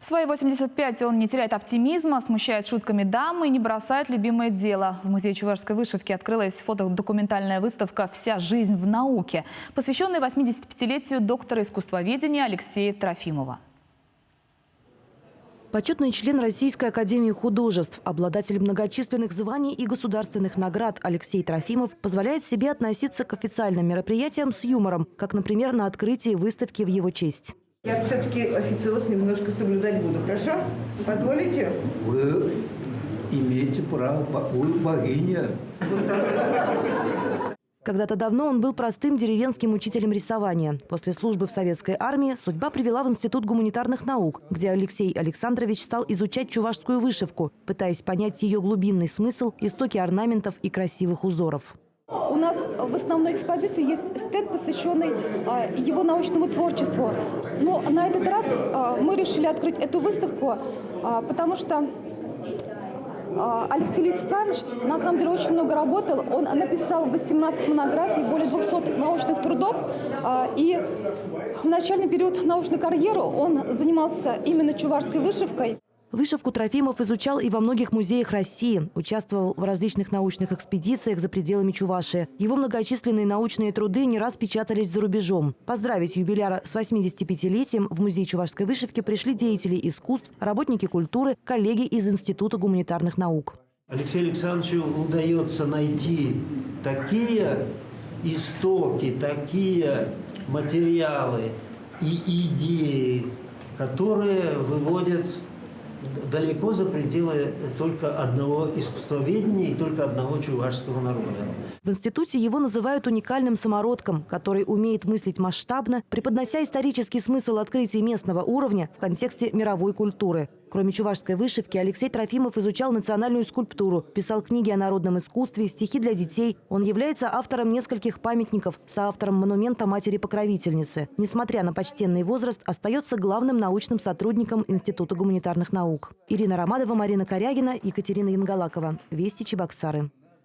В свои 85 он не теряет оптимизма, смущает шутками дамы и не бросает любимое дело. В музее чувашской вышивки открылась фотодокументальная выставка «Вся жизнь в науке», посвященная 85-летию доктора искусствоведения Алексея Трофимова. Почетный член Российской академии художеств, обладатель многочисленных званий и государственных наград Алексей Трофимов позволяет себе относиться к официальным мероприятиям с юмором, как, например, на открытии выставки в его честь. Я все-таки официоз немножко соблюдать буду, хорошо? Позволите? Вы имеете право, вы богиня. Когда-то давно он был простым деревенским учителем рисования. После службы в советской армии судьба привела в Институт гуманитарных наук, где Алексей Александрович стал изучать чувашскую вышивку, пытаясь понять ее глубинный смысл, истоки орнаментов и красивых узоров. У нас в основной экспозиции есть стенд, посвященный его научному творчеству. Но на этот раз мы решили открыть эту выставку, потому что Алексей Александрович на самом деле очень много работал. Он написал 18 монографий, более 200 научных трудов. И в начальный период научной карьеры он занимался именно чувашской вышивкой. Вышивку Трофимов изучал и во многих музеях России. Участвовал в различных научных экспедициях за пределами Чувашии. Его многочисленные научные труды не раз печатались за рубежом. Поздравить юбиляра с 85-летием в музей чувашской вышивки пришли деятели искусств, работники культуры, коллеги из Института гуманитарных наук. Алексею Александровичу удается найти такие истоки, такие материалы и идеи, которые выводят далеко за пределы только одного искусствоведения и только одного чувашского народа. В институте его называют уникальным самородком, который умеет мыслить масштабно, преподнося исторический смысл открытий местного уровня в контексте мировой культуры. Кроме чувашской вышивки, Алексей Трофимов изучал национальную скульптуру, писал книги о народном искусстве, стихи для детей. Он является автором нескольких памятников, соавтором монумента матери-покровительницы. Несмотря на почтенный возраст, остается главным научным сотрудником Института гуманитарных наук. Ирина Ромадова, Марина Корягина, Екатерина Янгалакова. Вести, Чебоксары.